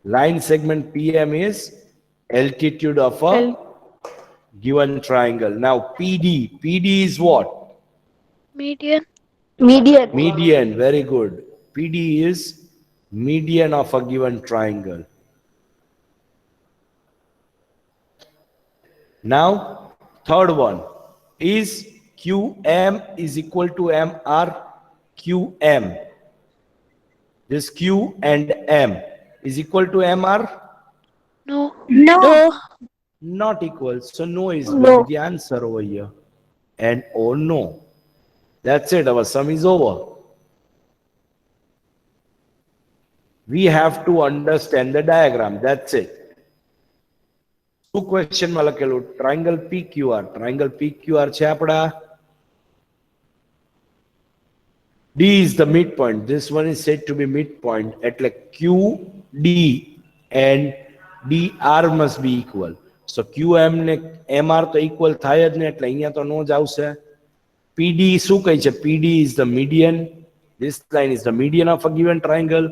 Line segment PM is altitude of a given triangle. Now PD is what? Median. Median. Very good. PD is median of a given triangle. Now, third one is QM is equal to MR. QM. This Q and M is equal to MR. No. No. Not equal. So no is will be the answer over here. And oh no. That's it. Our sum is over. We have to understand the diagram. That's it. Two question માં લખેલું triangle PQR. Triangle PQR છે આપડા. D is the midpoint. This one is said to be midpoint. એટલે QD and DR must be equal. So QM ને MR તો equal થાય જ ને એટલે અહીંયા તો નો જ આવશે. PD શું કહે છે? PD is the median. This line is the median of a given triangle.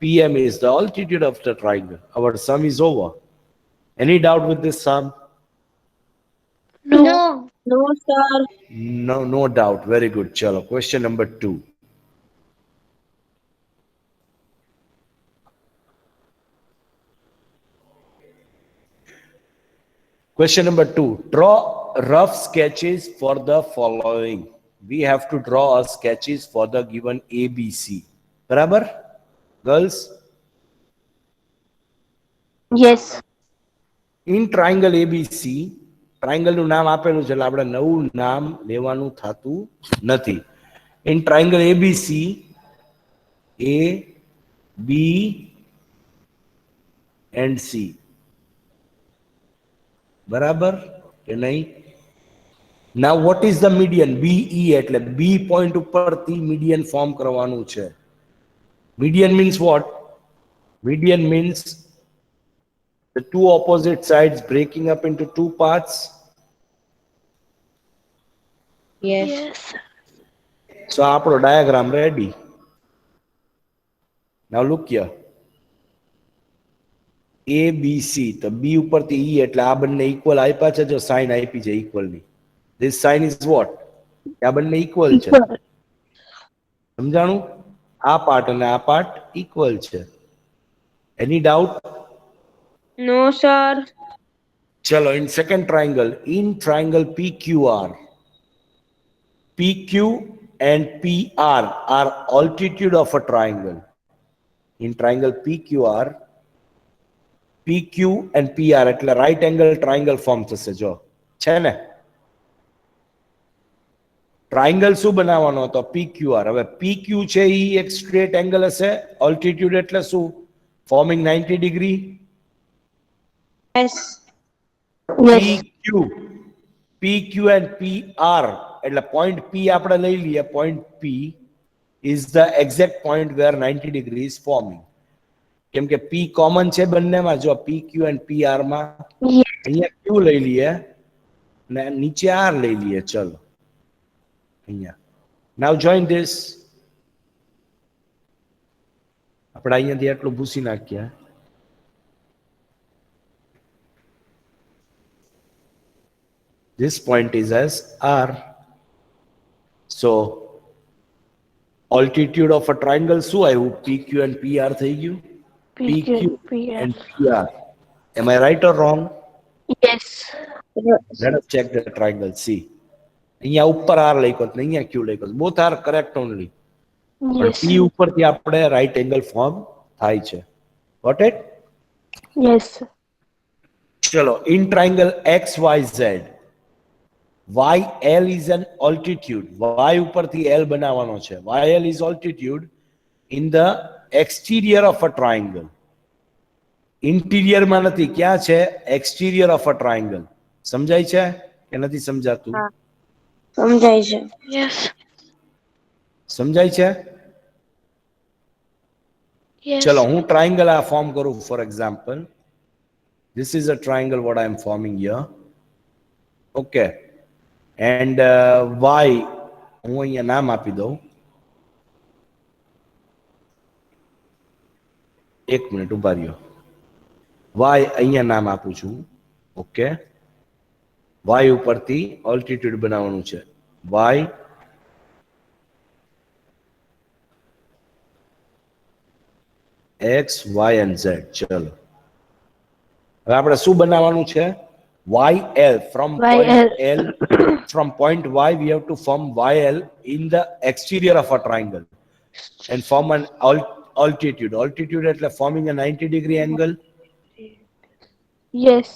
PM is the altitude of the triangle. Our sum is over. Any doubt with this sum? No. No, sir. No doubt. Very good. Chalo. Question number 2. Question number 2. Draw rough sketches for the following. We have to draw a sketches for the given ABC. Barabar? Girls? Yes. In triangle ABC, triangle નું નામ આપેલું છે એટલે આપણે નવું નામ લેવાનું થતું નથી. In triangle ABC, A, B and C. બરાબર કે નહીં? Now what is the median? BE એટલે B point ઉપરથી median form કરવાનું છે. Median means what? Median means the two opposite sides breaking up into two parts. Yes. Yes. So આપણો diagram ready. Now look here. A, B, C. તો B ઉપરથી E એટલે આ બંને equal આપ્યા છે જો sign આપી છે equal ની. This sign is what? આ બંને equal છે. સમજાણું? આ part અને આ part equal છે. Any doubt? No, sir. Chalo, in second triangle, in triangle PQR, PQ and PR are altitude of a triangle. In triangle PQR, PQ and PR એટલે right angle triangle form થશે જો છે ને. Triangle શું બનાવવાનો હતો? PQR. હવે PQ છે એ એક સ્ટ્રેટ એંગલ હશે. ઓલ્ટિટ્યુડ એટલે શું? Forming 90 degree. Yes. PQ and PR એટલે point P આપણે લઈ લઈએ. Point P is the exact point where 90 degree is forming. કેમ કે P કોમન છે બંનેમાં. જો PQ and PR માં અહીંયા Q લઈ લઈએ ને નીચે R લઈ લઈએ. ચલો અહીંયા. Now join this. આપણે અહીંયાથી આટલું ભૂસી નાખ્યા. This point is as R. So altitude of a triangle શું આવ્યું? PQ and PR થઈ ગયું. PQ and PR. Am I right or wrong? Yes. Let us check the triangle. See. અહીંયા ઉપર R લખ્યો ને અહીંયા Q લખ્યો. Both are correct only. પણ P ઉપરથી આપણે right angle form થાય છે. Got it? Yes. ચલો, in triangle XYZ, YL is an altitude. Y ઉપરથી L બનાવવાનો છે. YL is altitude in the exterior of a triangle. Interior માં નથી. ક્યાં છે? Exterior of a triangle. સમજાય છે કે નથી સમજાતું? સમજાય છે. Yes. સમજાય છે? Yes. ચલો હું ટ્રાયંગલ આ ફોર્મ કરું. For example, this is a triangle what I am forming here. Okay. And y હું અહીંયા નામ આપી દઉં. એક મિનિટ ઉભા રહ્યો. y અહીંયા નામ આપું છું. ઓકે, y ઉપરથી ઓલ્ટિટ્યુડ બનાવવાનું છે. y x y and z. ચલો હવે આપણે શું બનાવવાનું છે? YL from point L, from point Y we have to form YL in the exterior of a triangle and form an altitude. Altitude એટલે forming a 90-degree angle. Yes.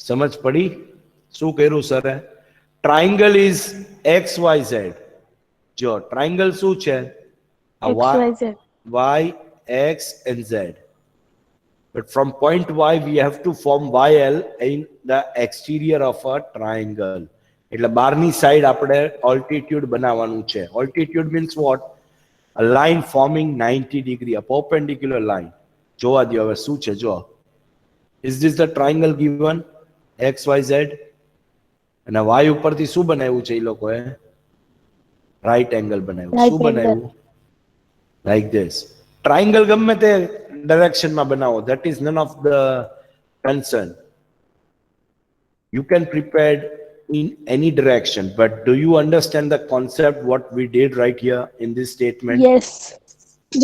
સમજ પડી? શું કર્યું સરે? Triangle is XYZ. જો triangle શું છે? આ XYZ. Y, X and Z. But from point Y we have to form YL in the exterior of a triangle. એટલે બહારની સાઈડ આપણે altitude બનાવવાનું છે. Altitude means what? A line forming 90 degree, a perpendicular line. જોવા દો હવે શું છે જો. Is this the triangle given? XYZ. અને Y ઉપરથી શું બનાવ્યું છે એ લોકોએ? રાઈટ એંગલ બનાવ્યું. Right શું angle. બનાવ્યું? Like this. Triangle ગમે તે ડાયરેક્શનમાં બનાવો, that is none of the concern. You can prepare in any direction, but do you understand the concept what we did right here in this statement? Yes.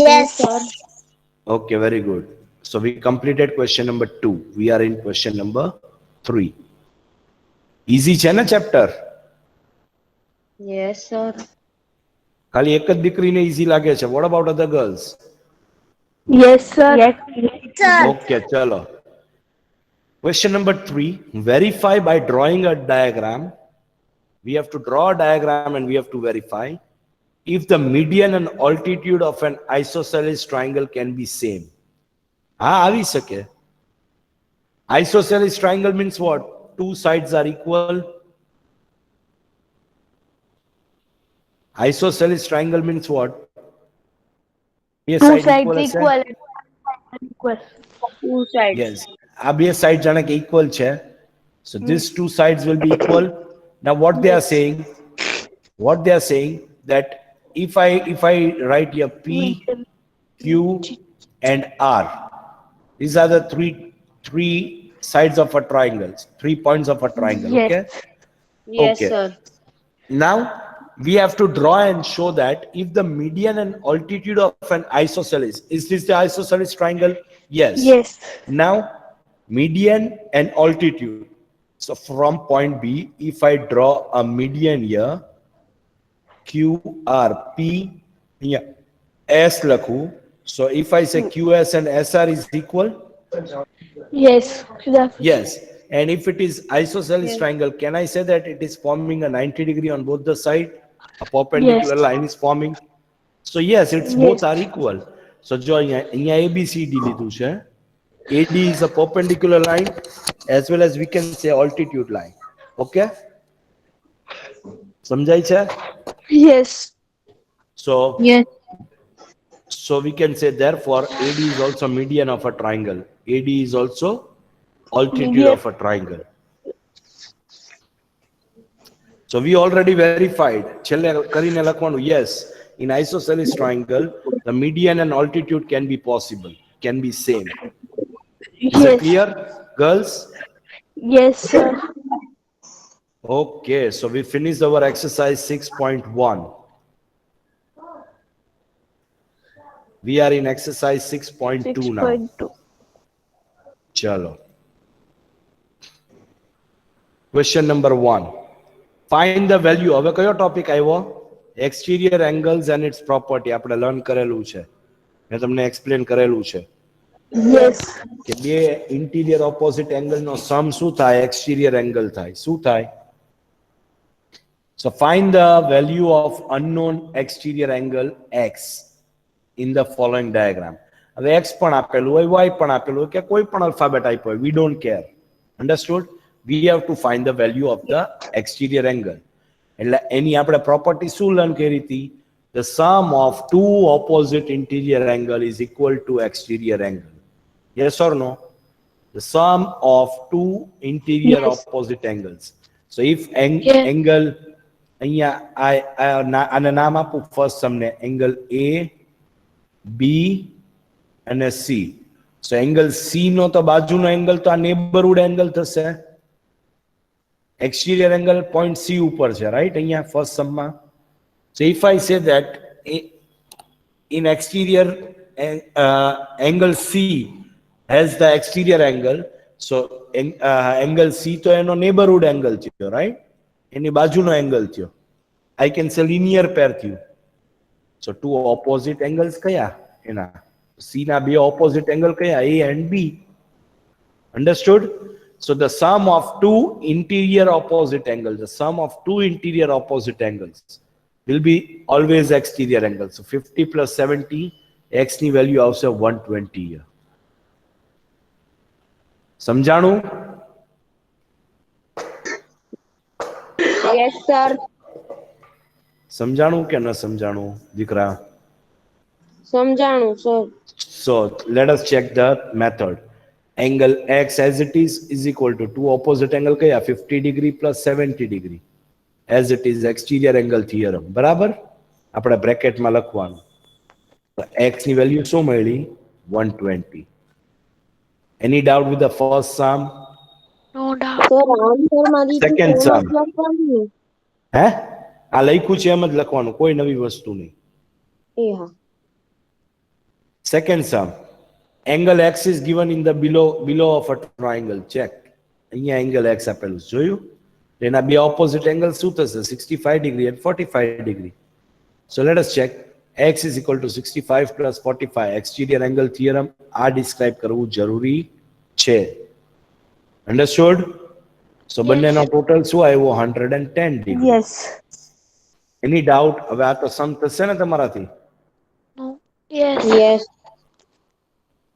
Yes, sir. Okay, very good. So we completed question number 2. We are in question number 3. Easy છે ને chapter? Yes, sir. ખાલી એક જ દીકરીને easy લાગે છે. What about other girls? Yes, sir. Yes, sir. Okay, chalo. Question number 3. Verify by drawing a diagram. We have to draw a diagram and we have to verify if the median and altitude of an isosceles triangle can be same. હા, આવી શકે. Isosceles triangle means what? Two sides are equal. Isosceles triangle means what? બે Two side sides હશે? equal. Equal. Two sides. Yes. આ બે side જાણે કે equal છે. So these two sides will be equal. Now what they are saying? What they are saying that if I write here P, Q and R, these are the three sides of a triangle, 3 points of a triangle. Yes. Okay. Yes, Okay. sir. Now we have to draw and show that if the median and altitude of an isosceles, is this the isosceles triangle? Yes. Yes. Now median and altitude. So from point B, if I draw a median here, QR, P, here, S lakhu. So if I say QS and SR is equal, Yes. yes. And if it is isosceles triangle, can I say that it is forming a 90 degree on both the side? A perpendicular Yes. line is forming. So yes, it's Yes. both are equal. So jo અહીંયા ABCD લીધું છે. AD is a perpendicular line as well as we can say altitude line. Okay? સમજાય છે? Yes. So Yes. So we can say therefore AD is also median of a triangle. AD is also altitude Median. of a triangle. So we already verified. છેલ્લે કરીને લખવાનું, yes, in isosceles triangle, the median and altitude can be possible, can be same. Is it Yes. clear, girls? Yes, sir. Okay, so we finished our exercise 6.1. We are in exercise 6.2 now. 6.2. Chalo. Question number 1. Find the value. હવે કયો topic આવ્યો? Exterior angles and its property. આપણે learn કરેલું છે. મેં તમને explain કરેલું છે Yes. કે બે ઇન્ટિરિયર ઓપોઝિટ એંગલ નો સમ શું થાય? એક્સટીરિયર એંગલ થાય. શું થાય? So find the value of unknown exterior angle x in the following diagram. હવે x પણ આપેલું હોય, y પણ આપેલું હોય કે કોઈ પણ alphabet આપ્યો હોય, we don't care. Understood? We have to find the value of the exterior angle. એટલે એની આપણે પ્રોપર્ટી શું લર્ન કરી હતી? The sum of two opposite interior angle is equal to exterior angle. Yes or no? The sum of two interior Yes. opposite angles. So if Yeah. angle અહીંયા આને નામ આપું first તમને એંગલ A બી અને C. So angle C નો તો બાજુનો angle તો આ નેબરહુડ એંગલ થશે. એક્સટીરિયર એંગલ પોઈન્ટ સી ઉપર છે, રાઈટ? અહીંયા first સમમાં. So if I say that in exterior angle C has the exterior angle, so angle C તો એનો neighborhood angle થયો, right? એની બાજુનો angle થયો. I can say linear pair થયું. So two opposite angles કયા એના? C ના બે opposite angle કયા? A and B. Understood? So the sum of two interior opposite angles, the sum of two interior opposite angles will be always exterior angle. So 50 plus 70, x ની value આવશે 120 here. સમજાણું? Yes, sir. સમજાણું કે ન સમજાણું દીકરા? સમજાણું, sir. So let us check the method. Angle x as it is equal to two opposite angle કયા? 50 degree plus 70 degree. As it is exterior angle theorem. બરાબર? આપણે બ્રેકેટમાં લખવાનું. તો x ની વેલ્યુ શું મળી? 120. Any doubt with the first sum? No doubt. Sir, answer માં દીધું Second તો એમ sum. જ લખવાનું. હે? આ લખ્યું છે એમ જ લખવાનું, કોઈ નવી વસ્તુ નહીં. એ હા. Second sum. Angle x is given in the below of a triangle. Check. અહીંયા angle x આપેલું છે, જોયું? એના બે opposite angle શું થશે? 65 degree and 45 degree. So let us check. X is equal to 65 plus 45. Exterior angle theorem આ describe કરવું જરૂરી છે. Understood? So બંનેનો total શું આવ્યો? 110 degree. Yes. Any doubt? હવે આ તો sum થશે ને તમારાથી? No. Yes. Yes.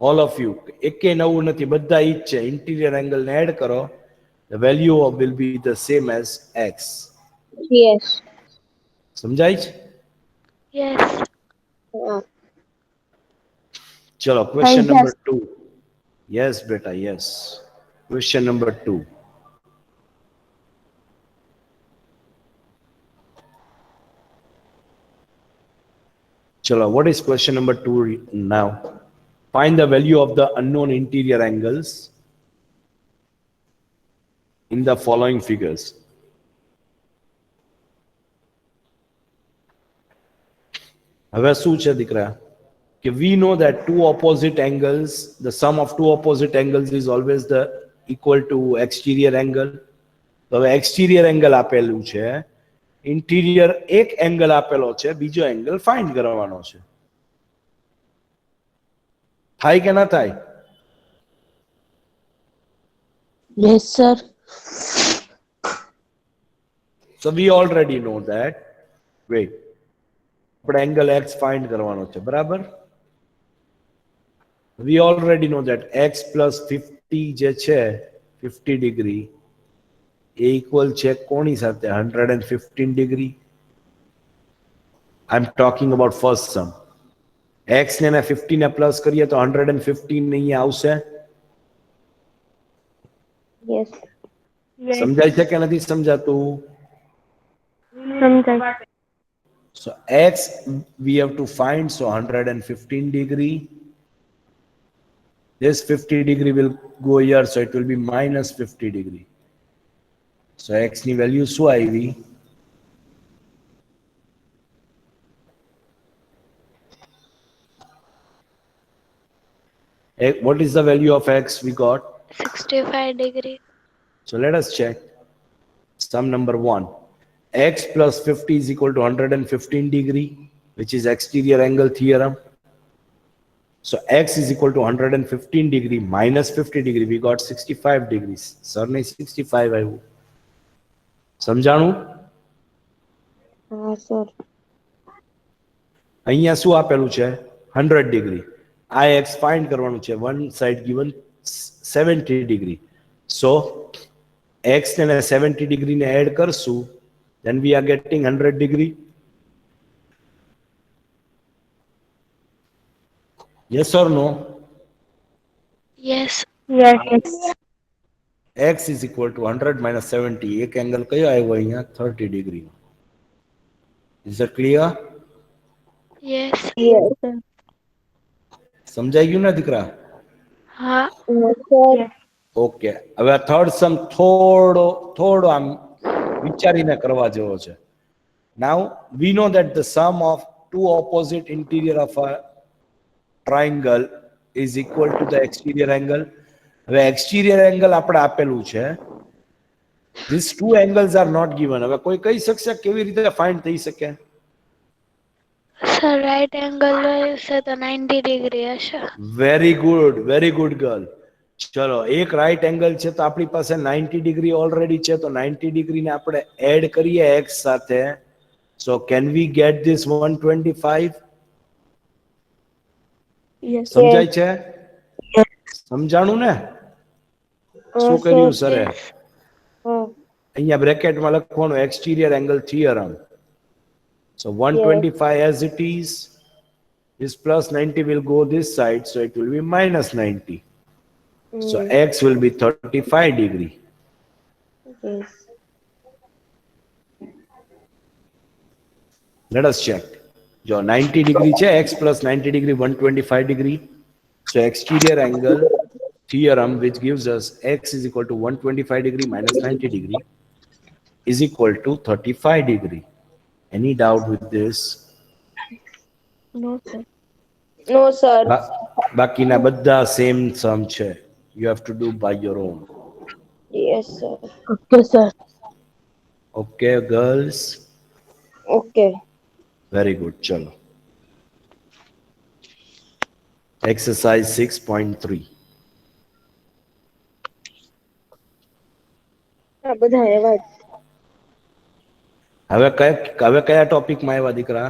All of you. એકે નવું નથી, બધા ઈ જ છે. Interior angle ને add કરો. The value will be the same as x. Yes. સમજાય છે? Yes. હા. ચલો question Yes. number 2. Yes beta, yes. Question number 2. Chalo, what is question number 2 now? Find the value of the unknown interior angles in the following figures. હવે શું છે દીકરા? કે we know that two opposite angles, the sum of two opposite angles is always the equal to exterior angle. તો હવે exterior angle આપેલું છે, interior એક angle આપેલો છે, બીજો angle find કરવાનો છે. થાય કે ના થાય? Yes, sir. So we already know that. Wait. આપણે angle x find કરવાનો છે, બરાબર? We already know that x plus 50 જે છે 50 degree એ equal છે કોની સાથે? 115 degree. I'm talking about first sum. x ને 50 ને પ્લસ કરીએ તો 115 અહીંયા આવશે. Yes. સમજાય છે કે નથી સમજાતું? સમજાય. So x we have to find, so 115 degree. This 50 degree will go here, so it will be minus 50 degree. So x ની value શું આવી? What is the value of x we got? 65 degree. So let us check. Sum number 1. X plus 50 is equal to 115 degree, which is exterior angle theorem. So x is equal to 115 degree minus 50 degree. We got 65 degrees. Sir ne 65 આવ્યું. સમજાણું? હા, sir. અહીંયા શું આપેલું છે? 100 degree. આ x find કરવાનું છે. One side given 70 degree. So x ને 70 degree ને add કરશું, then we are getting 100 degree. Yes or no? Yes. Yes. X is equal to 100 minus 70. એક એંગલ કયો આવ્યો અહીંયા? 30 degree. Is that clear? Yes. Yes, sir. સમજાઈ ગયું ને દીકરા? હા. No, sir. ઓકે, હવે આ થર્ડ સમ થોડો આમ વિચારીને કરવા જેવો છે. Now we know that the sum of two opposite interior of a triangle is equal to the exterior angle. હવે exterior angle આપણે આપેલું છે. These two angles are not given. હવે કોઈ કહી શકશે કેવી રીતે ફાઇન્ડ થઈ શકે? સર રાઈટ એંગલ હશે તો 90 ડિગ્રી હશે. Very good girl. ચલો, એક રાઈટ એંગલ છે તો આપણી પાસે 90 ડિગ્રી ઓલરેડી છે, તો 90 ડિગ્રી ને આપણે એડ કરીએ x સાથે. સો can we get this 125? Yes. સમજાય છે? સમજાણું ને? શું કર્યું સરે? અહીંયા બ્રેકેટમાં લખવાનું exterior angle theorem. So 125 as it is, this plus 90 will go this side, so it will be minus 90. So x will be 35 degree. Yes. Let us check. જો 90 degree છે, x plus 90 degree 125 degree. So exterior angle theorem, which gives us x is equal to 125 degree minus 90 degree is equal to 35 degree. Any doubt with this? No, sir. No, sir. બાકીના બધા same sum છે. You have to do by your own. Yes, sir. Okay, sir. Okay, girls? Okay. Very good. Chalo. Exercise 6.3. આ બધા એવા જ. હવે કયા ટોપિકમાં આવ્યા દીકરા?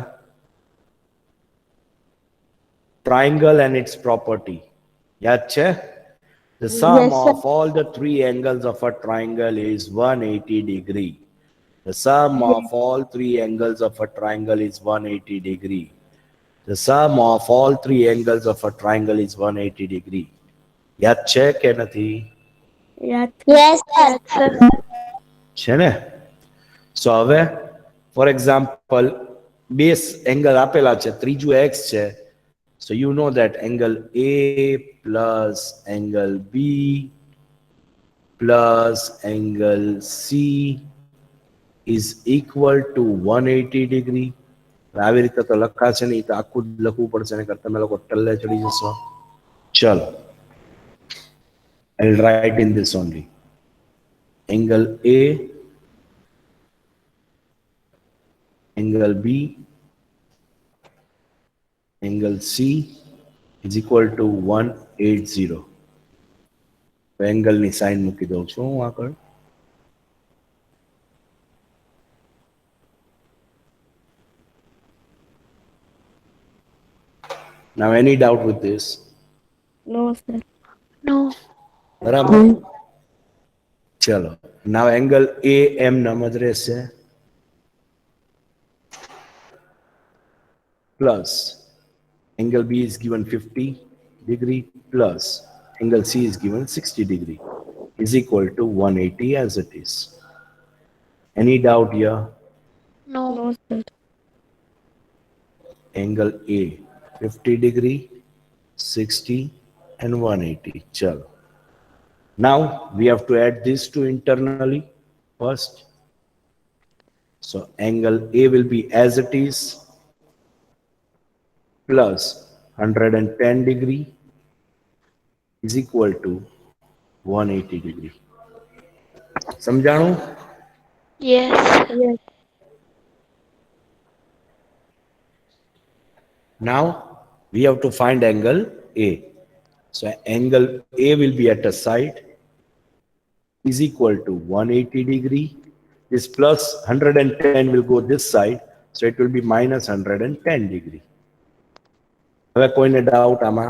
Triangle and its property. યાદ છે? The sum Yes, sir. of all the three angles of a triangle is 180 degree. The sum of all three angles of a triangle is 180 degree. The sum of all three angles of a triangle is 180 degree. યાદ છે કે નથી? Yes. Yes sir. છે ને? સો હવે for example બે angle આપેલા છે, ત્રીજું x છે. So you know that angle A plus angle B plus angle C is equal to 180 degree. આવી રીતે તો લખાશે નહીં, તો આખું જ લખવું પડશે, નહીંતર તમે લોકો ટલ્લે ચડી જશો. ચલો, I'll write in this only. Angle A, angle B, angle C is equal to 180. Angle ની સાઇન મૂકી દઉં છું હું આગળ. Now any doubt with this? No, sir. નો. બરાબર. ચલો, now angle AM નામ જ રહેશે, plus angle B is given 50 degree plus angle C is given 60 degree is equal to 180 as it is. Any doubt here? No. No, sir. Angle A 50 degree, 60 and 180. Chalo. Now we have to add these two internally first. So angle A will be as it is plus 110 degree is equal to 180 degree. સમજાણું? Yes. Yes. Now we have to find angle A. So angle A will be at a side is equal to 180 degree. This plus 110 will go this side, so it will be minus 110 degree. હવે કોઈને doubt આમાં?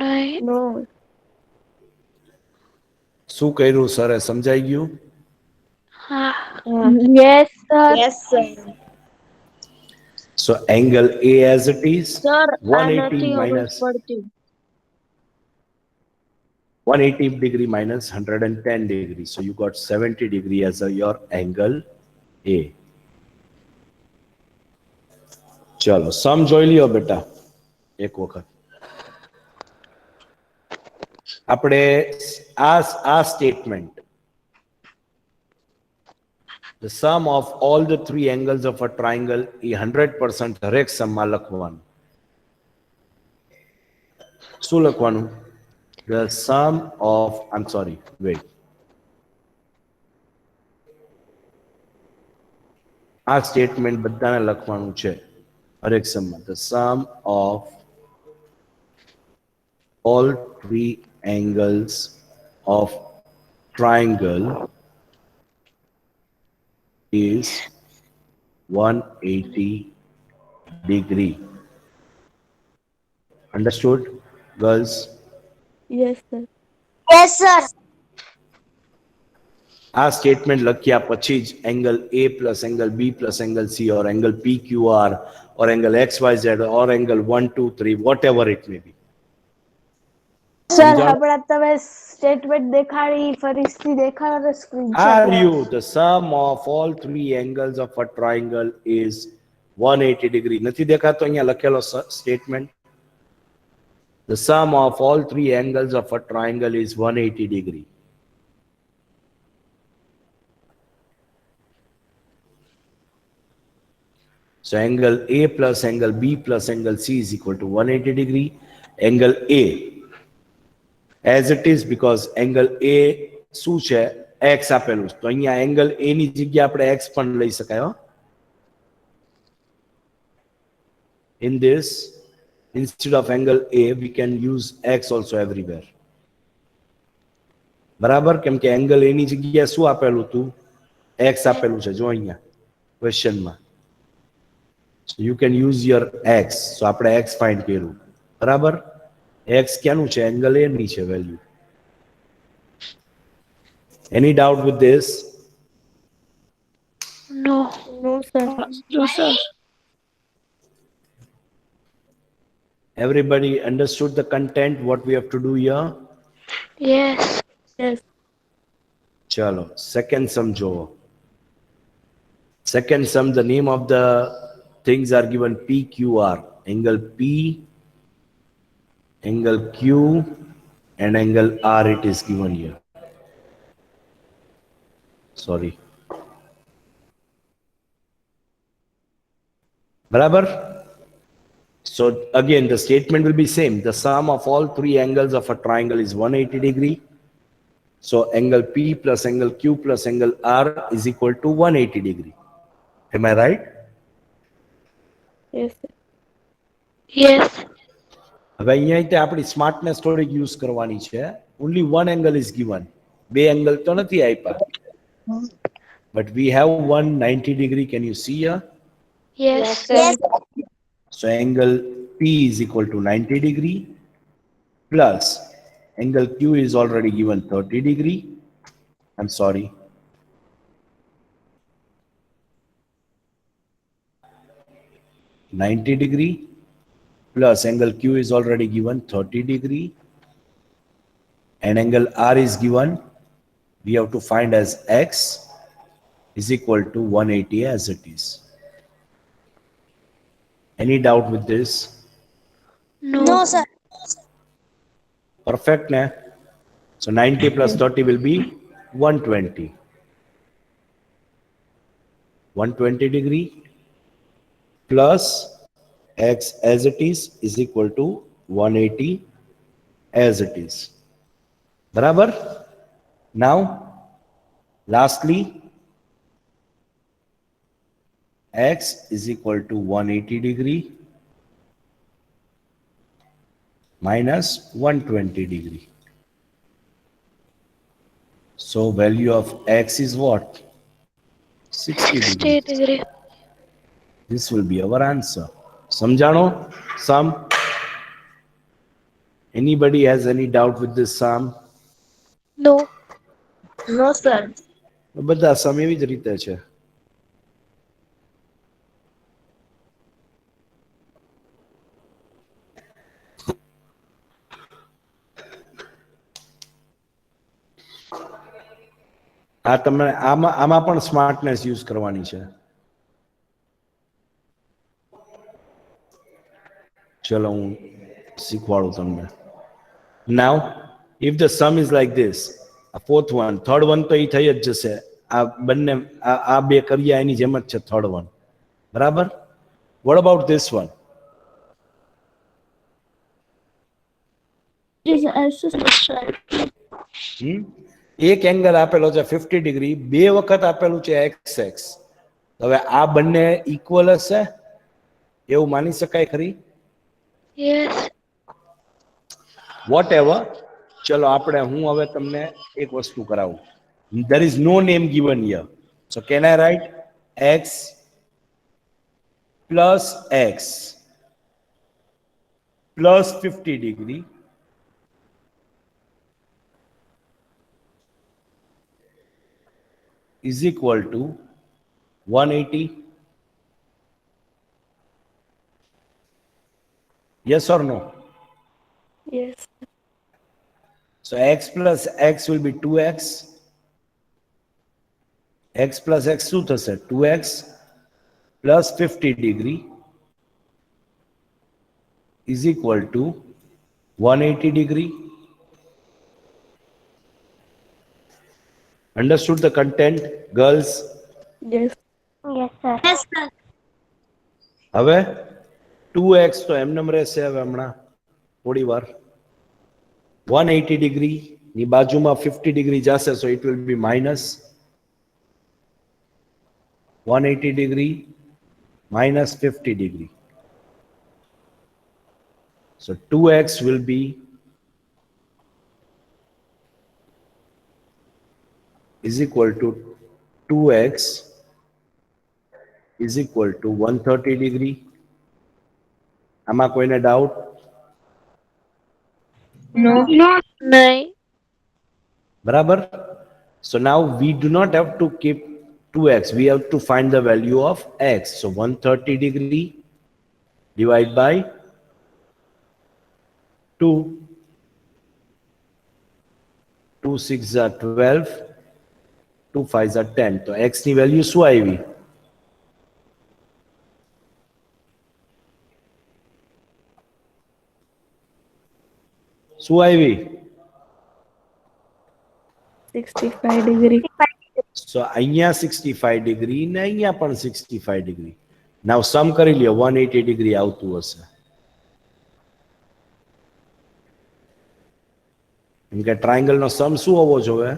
નહીં. No. શું કર્યું સરે? સમજાઈ ગયું? હા. Yes, sir. Yes, sir. So angle A as it is, Sir, 180 minus 180 degree minus 110 degree. So you got 70 degree as your angle A. ચલો, સમ જોઈ લ્યો બેટા એક વખત. આપણે આ statement, the sum of all the three angles of a triangle એ 100% હરેક સમમાં લખવાનું. શું લખવાનું? The sum of, I'm sorry, wait. આ સ્ટેટમેન્ટ બધાને લખવાનું છે હરેક સમમાં. The sum of all three angles of triangle is 180 degree. Understood, girls? Yes, sir. Yes, sir. આ સ્ટેટમેન્ટ લખ્યા પછી જ angle A plus angle B plus angle C or angle PQR or angle XYZ or angle 1 2 3 whatever it may be. Sir હમણાં તમે statement દેખાડી ફરીથી દેખાડો screenshot. Are you the sum of all three angles of a triangle is 180 degree? નથી દેખાતો અહીંયા લખેલો statement? The sum of all three angles of a triangle is 180 degree. So angle A plus angle B plus angle C is equal to 180 degree. Angle A as it is because angle A શું છે? X આપેલું છે. તો અહીંયા angle A ની જગ્યા આપણે X પણ લઈ શકાય હો. In this, instead of angle A, we can use X also everywhere. બરાબર? કેમ કે angle A ની જગ્યા શું આપેલું હતું? X આપેલું છે જો અહીંયા ક્વેશ્ચનમાં. So you can use your X. So આપણે X find કર્યું. બરાબર? X ક્યાંનું છે? Angle A ની છે value. Any doubt with this? No. No sir. No, sir. Everybody understood the content, what we have to do here? Yes. Yes. Chalo, second sum જોવો. Second sum, the name of the things are given PQR. Angle P, angle Q, and angle R it is given here. Sorry. Barabar? So again, the statement will be same. The sum of all three angles of a triangle is 180 degree. So angle P plus angle Q plus angle R is equal to 180 degree. Am I right? Yes, sir. Yes. હવે અહીંયા આપણી smartness થોડીક use કરવાની છે. Only one angle is given. બે angle તો નથી આપ્યા. But we have one 90 degree. Can you see here? Yes. Yes. So angle P is equal to 90 degree plus angle Q is already given 30 degree. I'm sorry. (90° plus angle Q is already given 30° and angle R is given, we have to find as X is equal to 180 as it is. Any doubt with this? No. No, sir. Perfect, na? So 90 plus 30 will be 120. 120 degree plus X as it is equal to 180 as it is. Barabar? Now, lastly, X is equal to 180 degree minus 120 degree. So value of X is what? 60 60 degree. degree. This will be our answer. Samjhano? Sum? Anybody has any doubt with this sum? No. No, sir. બધા સમ એવી જ રીતે છે. આ તમે આમાં પણ smartness use કરવાની છે. ચલો હું શીખવાડું તમને. Now if the sum is like this, a fourth one, third one તો ઈ થઈ જ જશે. આ બંને આ બે કર્યા એની જેમ જ છે third one. બરાબર? What about this one? એક એંગલ આપેલો છે 50 ડિગ્રી, બે વખત આપેલું છે xx. હવે આ બંને ઇક્વલ હશે એવું માની શકાય ખરી? Yes. Whatever. ચલો આપણે હું હવે તમને એક વસ્તુ કરાવું. There is no name given here. So can I write x plus x plus 50 degree is equal to 180? Yes or no? Yes. So x plus x will be 2x. X plus x શું થશે? 2x plus 50 degree is equal to 180 degree. Understood the content, girls? Yes. Yes, sir. Yes, sir. હવે 2x તો એમનેમ રહેશે. હવે હમણાં થોડી વાર 180 degree ની બાજુમાં 50 degree જશે, so it will be minus 180 degree minus 50 degree. So 2x will be is equal to 2x is equal to 130 degree. આમાં કોઈને ડાઉટ? No. No. Nay. બરાબર? So now we do not have to keep 2x, we have to find the value of x. So 130 degree divided by 2, 2 6 are 12, 2 5 are 10. તો x ની value શું આવી? શું આવી? 65 degree. So અહીંયા 65 degree ને અહીંયા પણ 65 degree. Now sum કરી લ્યો, 180 degree આવતું હશે. એમ કે ટ્રાયંગલ નો સમ શું હોવો જોઈએ?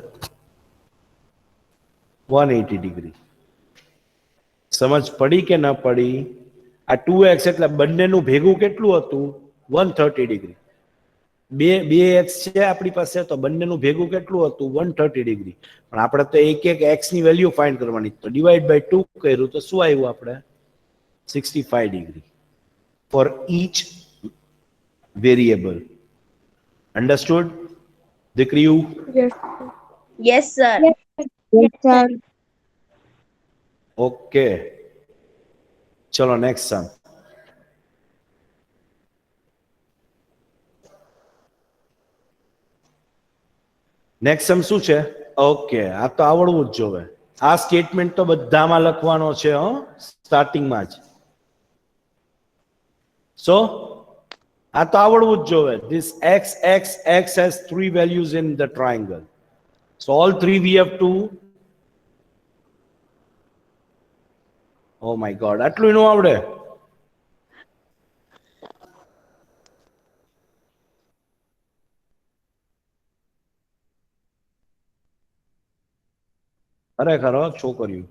180 degree. સમજ પડી કે ન પડી? આ 2x એટલે બંનેનું ભેગું કેટલું હતું? 130 degree. બે x છે આપણી પાસે, તો બંનેનું ભેગું કેટલું હતું? 130 degree. પણ આપણે તો એક એક x ની વેલ્યુ ફાઇન્ડ કરવાની, તો ડિવાઇડ બાય 2 કર્યું તો શું આવ્યું આપણે? 65 degree for each variable. Understood? દીકરીઓ? Yes. Yes, sir. Yes, sir. Okay, ચલો નેક્સ્ટ સમ. નેક્સ્ટ સમ શું છે? ઓકે, આ તો આવડવું જ જોવે. આ સ્ટેટમેન્ટ તો બધામાં લખવાનો છે, સ્ટાર્ટિંગમાં જ. સો આ તો આવડવું જ જોવે. This x has 3 values in the triangle. So all 3 we have to. Oh my God, આટલું નો આવડે? ખરેખર છોકરીઓ.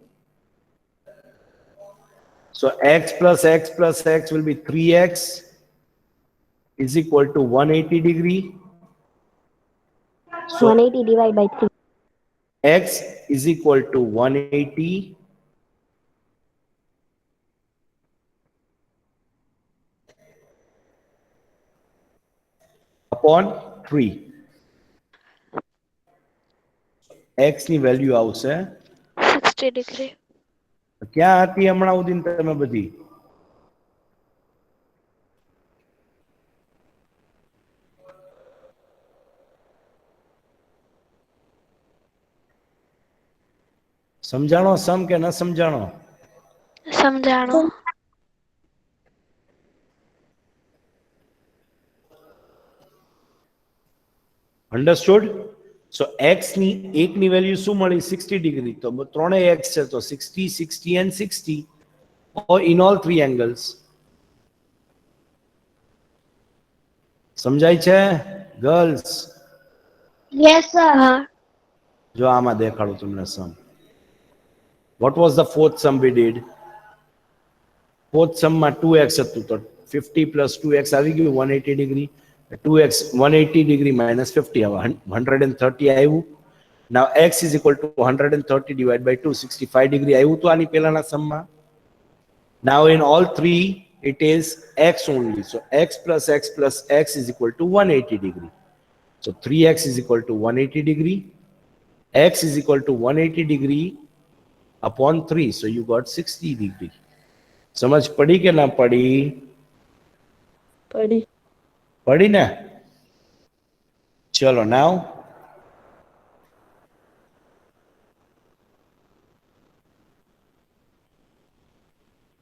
So x plus x plus x will be 3x is equal to 180 degree. So 180 divided by 3. x is equal to 180 upon 3. x ની value આવશે 60 degree. ક્યાં હતી હમણાં સુધી તમે બધી? સમજાણો સમ કે ન સમજાણો? સમજાણો. અંડરસ્ટુડ? સો x ની એકની વેલ્યુ શું મળી? 60 ડિગ્રી. તો ત્રણેય x છે તો 60, 60 and 60 or in all three angles. સમજાય છે ગર્લ્સ? Yes, sir. જો આમાં દેખાડું તમને સમ. What was the fourth sum we did? Fourth sum માં 2x હતું તો 50 plus 2x આવી ગયું 180 ડિગ્રી. 2x 180 ડિગ્રી minus 50 હવે 130 આવ્યું. Now x is equal to 130 divided by 2, 65 degree આવ્યું તો આની પહેલાના સમમાં. Now in all three it is x only. So x plus x is equal to 180 degree. So 3x is equal to 180 degree. X is equal to 180 degree upon 3. So you got 60 degree. समझ पड़ी के ना पड़ी? પડી. पड़ी ना? चलो now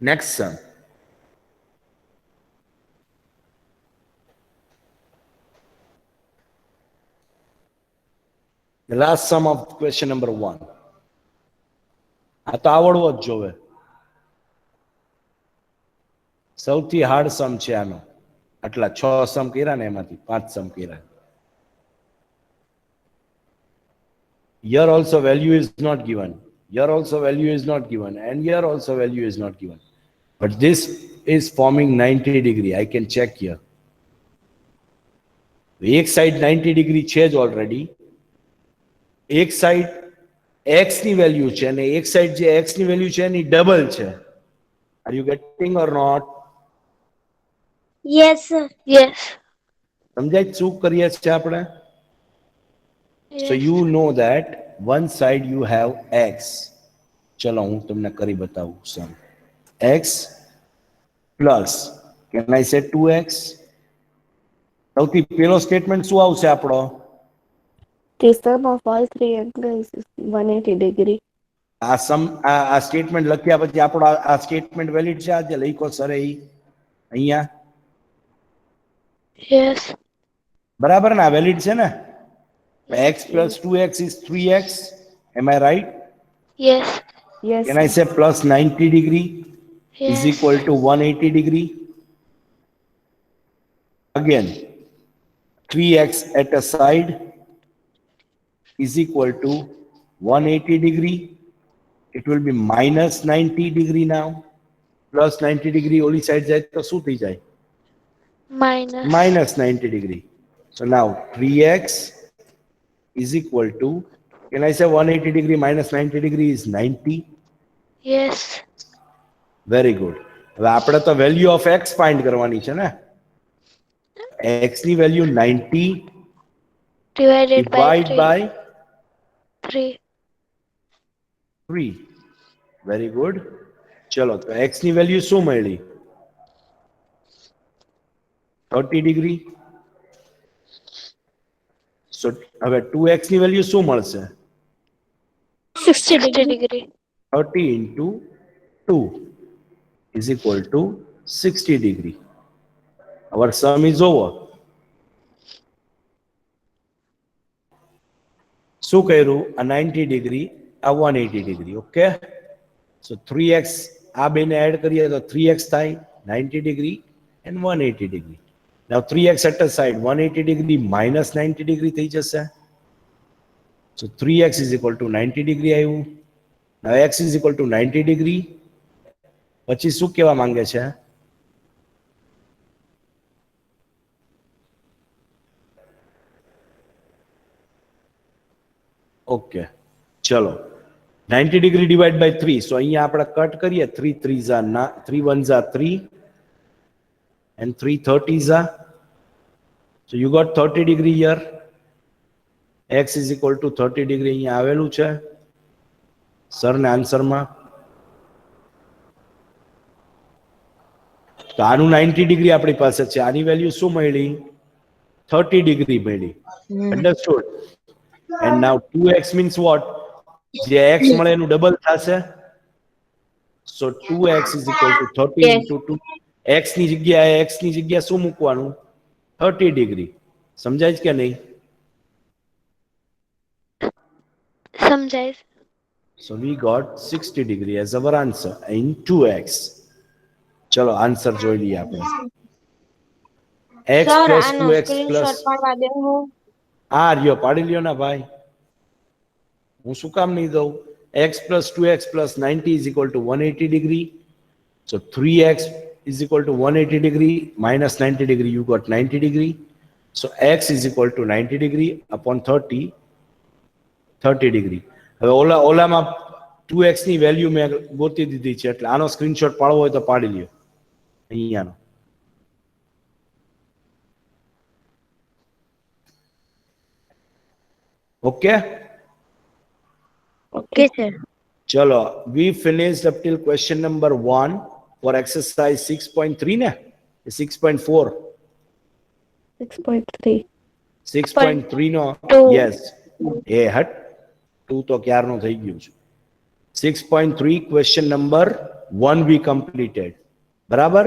next sum. The last sum of question number 1. આ તો આવડવો જ જોવે. સૌથી હાર્ડ સમ છે આનો. આટલા 6 સમ કર્યા ને એમાંથી 5 સમ કર્યા. Here also value is not given. Here also value is not given. And here also value is not given. But this is forming 90 degree. I can check here. એક સાઈડ 90 ડિગ્રી છે જ ઓલરેડી. એક side x ની value છે અને એક side જે x ની વેલ્યુ છે એની ડબલ છે. Are you getting or not? Yes, sir. Yes. સમજાય શું કરીએ છીએ આપણે? So Yes. you know that one side you have x. ચલો હું તમને કરી બતાવું સમ. x plus can I say 2x? સૌથી પહેલો સ્ટેટમેન્ટ શું આવશે આપણો? The sum of all three angles is 180 degree. આ સ્ટેટમેન્ટ લખ્યા પછી આપણો આ સ્ટેટમેન્ટ વેલિડ છે? આ જે લખ્યો સર એ અહીંયા Yes. બરાબર ને? આ વેલિડ છે ને? x plus 2x is 3x. Am I right? Yes. Yes. Can I say plus 90 degree is Yes. equal to 180 degree? Again, 3x at a side is equal to 180 degree. It will be minus 90 degree now. Plus 90 degree only side જાય તો શું થઈ જાય? Minus. Minus 90 degree. So now 3x is equal to, can I say 180 degree minus 90 degree is 90? Yes. Very good. હવે આપણે તો value of x find કરવાની છે ને? x ની value 90 Divided divide by by 3. 3. Very good. ચલો તો x ની વેલ્યુ શું મળી? 30 degree. So હવે 2x ની વેલ્યુ શું મળશે? 60 degree. 30 into 2 is equal to 60 degree. Our sum is over. શું કર્યું? આ 90 ડિગ્રી, આ 180 ડિગ્રી. ઓકે. સો 3x આ બેને એડ કરીએ તો 3x થાય 90 degree and 180 degree. Now 3x at a side 180 degree minus 90 degree થઈ જશે. So 3x is equal to 90 degree આવ્યું. Now x is equal to 90 degree. પછી શું કહેવા માંગે છે? ઓકે ચલો 90 degree divide by 3. So અહીંયા આપણે કટ કરીએ 3 3s are 3 1s are 3 and 3 30s are. So you got 30 degree here. X is equal to 30 degree અહીંયા આવેલું છે સરને આન્સરમાં. તો આનું 90 ડિગ્રી આપણી પાસે છે. આની વેલ્યુ શું મળી? 30 ડિગ્રી મળી. Understood? And now 2x means what? જે x મળે એનું ડબલ થશે. સો 2x is equal to 30 into 2. x ની જગ્યાએ શું મૂકવાનું? 30 ડિગ્રી. સમજાય છે કે નહીં? સમજાય. So we got 60 degree as our answer in 2x. ચલો આન્સર જોઈ લઈએ આપણે. x સર plus આનો 2x plus સ્ક્રીનશોટ પાડવા દેવું. આ રહ્યો પાડી લ્યો ના ભાઈ. હું શું કામ નહીં દઉં? x plus 2x plus 90 is equal to 180 degree. So 3x is equal to 180 degree minus 90 degree. You got 90 degree. So x is equal to 90 degree upon 30 degree. હવે ઓલામાં 2x ની વેલ્યુ મેં ગોતી દીધી છે એટલે આનો સ્ક્રીનશોટ પાડવો હોય તો પાડી લ્યો અહીંયાનો. Okay okay sir. ચલો we finished up till question number 1 for exercise 6.3 ને 6.4 6.3. 6.3 નો Two. યસ એ હટ 2 તો ક્યારનો થઈ ગયું છે. 6.3 question number 1 we completed. બરાબર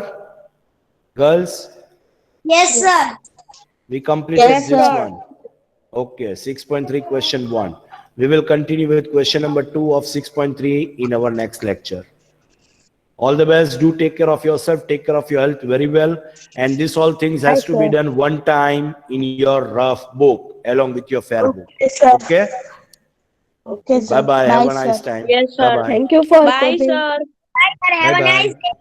girls? Yes, sir. We completed Yes, this sir. one. Okay, 6.3 question 1. We will continue with question number 2 of 6.3 in our next lecture. All the best. Do take care of yourself. Take care of your health very well. And this all things has Hi, to be sir. done one time in your rough book along with your fair book. Yes, sir. Okay? Okay, Bye bye. Have a Bye, nice sir. time. Yes, sir. Bye bye. Thank you for Bye, coming. sir. Bye, sir. Have a Bye-bye. nice day.